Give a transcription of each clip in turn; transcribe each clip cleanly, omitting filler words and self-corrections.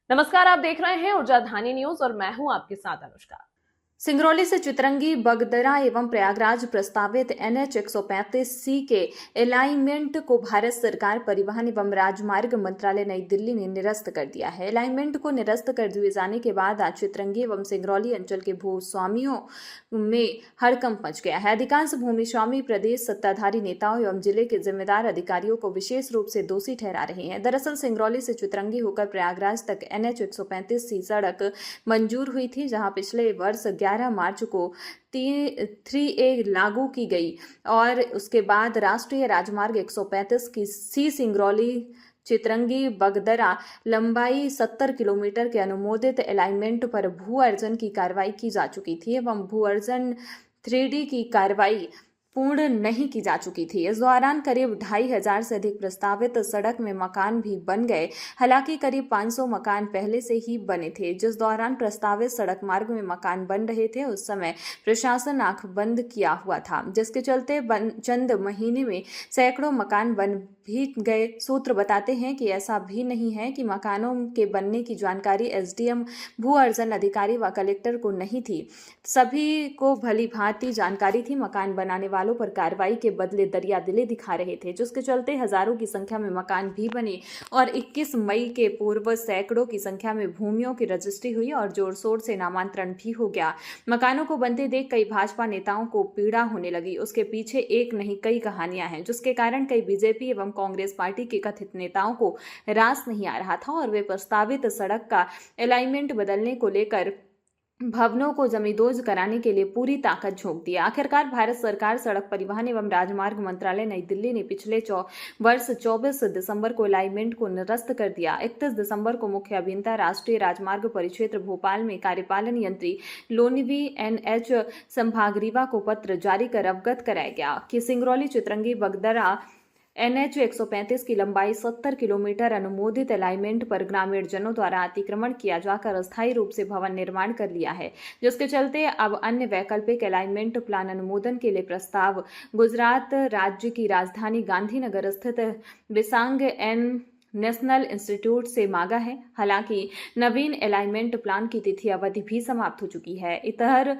नमस्कार, आप देख रहे हैं ऊर्जा धानी न्यूज और मैं हूं आपके साथ अनुष्का। सिंगरौली से चितरंगी, बगदरा एवं प्रयागराज प्रस्तावित NH 135C के अलाइनमेंट को भारत सरकार परिवहन एवं राजमार्ग मंत्रालय नई दिल्ली ने निरस्त कर दिया है। अलाइनमेंट को निरस्त कर दिए जाने के बाद आज चितरंगी एवं सिंगरौली अंचल के भूस्वामियों में हड़कंप मच गया है। अधिकांश भूमि स्वामी प्रदेश सत्ताधारी नेताओं एवं जिले के जिम्मेदार अधिकारियों को विशेष रूप से दोषी ठहरा रहे हैं। दरअसल सिंगरौली से चितरंगी होकर प्रयागराज तक NH 135C सड़क मंजूर हुई थी, जहां पिछले वर्ष 11 मार्च को 3A लागू की गई और उसके बाद राष्ट्रीय राजमार्ग 135 की सी सिंगरौली चितरंगी बगदरा लंबाई 70 किलोमीटर के अनुमोदित अलाइनमेंट पर भू अर्जन की कार्रवाई की जा चुकी थी एवं भू अर्जन 3D की कार्रवाई पूर्ण नहीं की जा चुकी थी। इस दौरान करीब 2,500 से अधिक प्रस्तावित सड़क में मकान भी बन गए। हालांकि करीब 500 मकान पहले से ही बने थे। जिस दौरान प्रस्तावित सड़क मार्ग में मकान बन रहे थे, उस समय प्रशासन आंख बंद किया हुआ था, जिसके चलते चंद महीने में सैकड़ों मकान बन भी गए। सूत्र बताते हैं कि ऐसा भी नहीं है कि मकानों के बनने की जानकारी SDM, भू अर्जन अधिकारी व कलेक्टर को नहीं थी। सभी को भली भांति जानकारी थी। मकान बनाने वालों पर कार्रवाई के बदले दरियादिली दिखा रहे थे, जिसके चलते हजारों की संख्या में मकान भी बने और 21 मई के पूर्व सैकड़ों की संख्या में भूमियों की रजिस्ट्री हुई और जोर शोर से नामांतरण भी हो गया। मकानों को बनते देख कई भाजपा नेताओं को पीड़ा होने लगी। उसके पीछे एक नहीं कई कहानियां हैं, जिसके कारण कई बीजेपी एवं कांग्रेस पार्टी के कथित नेताओं को रास नहीं आ रहा था और वे प्रस्तावित सड़क का अलाइनमेंट बदलने को लेकर भवनों को जमींदोज कराने के लिए पूरी ताकत झोंक दी। आखिरकार भारत सरकार सड़क परिवहन एवं राजमार्ग मंत्रालय नई दिल्ली ने पिछले वर्ष 24 दिसंबर को अलाइनमेंट को निरस्त कर दिया। 31 दिसंबर को मुख्य अभियंता राष्ट्रीय राजमार्ग परिक्षेत्र भोपाल में कार्यपालन यंत्री लोनिवी NH संभाग रीवा को पत्र जारी कर अवगत कराया गया कि सिंगरौली चितरंगी बगदरा NH 135 की लंबाई 70 किलोमीटर अनुमोदित अलाइनमेंट पर ग्रामीण जनों द्वारा अतिक्रमण किया जाकर अस्थायी रूप से भवन निर्माण कर लिया है, जिसके चलते अब अन्य वैकल्पिक अलाइनमेंट प्लान अनुमोदन के लिए प्रस्ताव गुजरात राज्य की राजधानी गांधीनगर स्थित बिसांग एन नेशनल इंस्टीट्यूट से मांगा है। हालांकि नवीन अलाइनमेंट प्लान की तिथि अवधि भी समाप्त हो चुकी है। इतर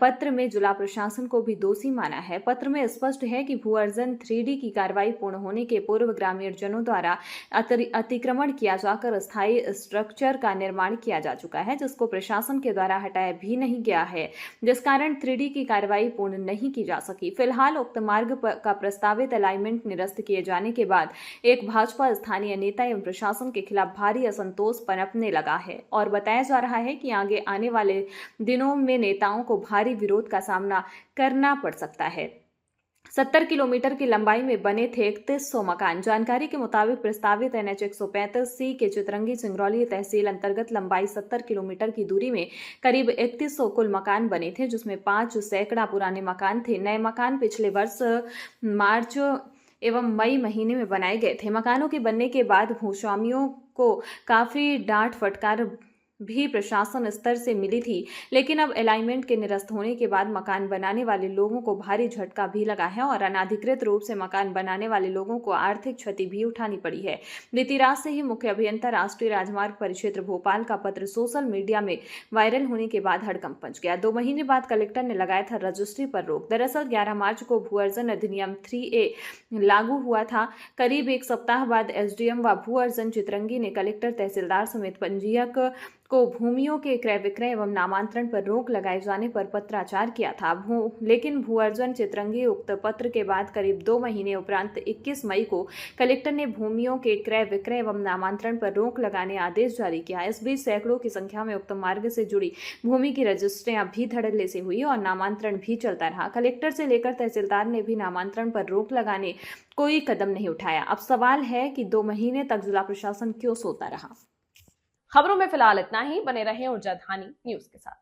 पत्र में जिला प्रशासन को भी दोषी माना है। पत्र में स्पष्ट है कि भू अर्जन 3D की कार्रवाई पूर्ण होने के पूर्व ग्रामीण जनों द्वारा अतिक्रमण किया जाकर अस्थायी स्ट्रक्चर का निर्माण किया जा चुका है, जिसको प्रशासन के द्वारा हटाया भी नहीं गया है, जिस कारण 3D की कार्रवाई पूर्ण नहीं की जा सकी। फिलहाल उक्त मार्ग का प्रस्तावित अलाइनमेंट निरस्त किए जाने के बाद एक भाजपा स्थानीय नेता एवं प्रशासन के खिलाफ भारी असंतोष पनपने लगा है और बताया जा रहा है कि आगे आने वाले दिनों में नेताओं को भारी विरोध का सामना करना पड़ सकता है। 70 किलोमीटर की लंबाई में बने थे 3100 मकान। जानकारी के मुताबिक प्रस्तावित NH 135C के चितरंगी सिंगरौली तहसील अंतर्गत लंबाई 70 किलोमीटर की दूरी में करीब 3100 कुल मकान बने थे, जिसमें 5 सैकड़ा पुराने मकान थे। नए मकान पिछले वर्ष मार्च एवं मई महीने में बनाए गए थे। मकानों के बनने के बाद भूस्वामियों को काफी डांट फटकार भी प्रशासन स्तर से मिली थी, लेकिन अब अलाइनमेंट के निरस्त होने के बाद मकान बनाने वाले लोगों को भारी झटका भी लगा है और अनाधिकृत रूप से मकान बनाने वाले लोगों को आर्थिक क्षति भी उठानी पड़ी है। बीती रात से ही मुख्य अभियंता राष्ट्रीय राजमार्ग परिक्षेत्र भोपाल का पत्र सोशल मीडिया में वायरल होने के बाद हड़कंप मच गया। 2 महीने बाद कलेक्टर ने लगाया था रजिस्ट्री पर रोक। दरअसल 11 मार्च को भू अर्जन अधिनियम 3A लागू हुआ था। करीब एक सप्ताह बाद SDM व भू अर्जन चितरंगी ने कलेक्टर, तहसीलदार समेत पंजीयक को भूमियों के क्रय विक्रय एवं नामांतरण पर रोक लगाए जाने पर पत्राचार किया था। लेकिन भू अर्जन चितरंगी उक्त पत्र के बाद करीब 2 महीने उपरांत 21 मई को कलेक्टर ने भूमियों के क्रय विक्रय एवं नामांतरण पर रोक लगाने आदेश जारी किया। इस बीच सैकड़ों की संख्या में उक्त मार्ग से जुड़ी भूमि की रजिस्ट्रियां भी धड़ल्ले से हुई और नामांतरण भी चलता रहा। कलेक्टर से लेकर तहसीलदार ने भी नामांतरण पर रोक लगाने कोई कदम नहीं उठाया। अब सवाल है कि 2 महीने तक जिला प्रशासन क्यों सोता रहा। खबरों में फिलहाल इतना ही। बने रहें ऊर्जा धानी न्यूज के साथ।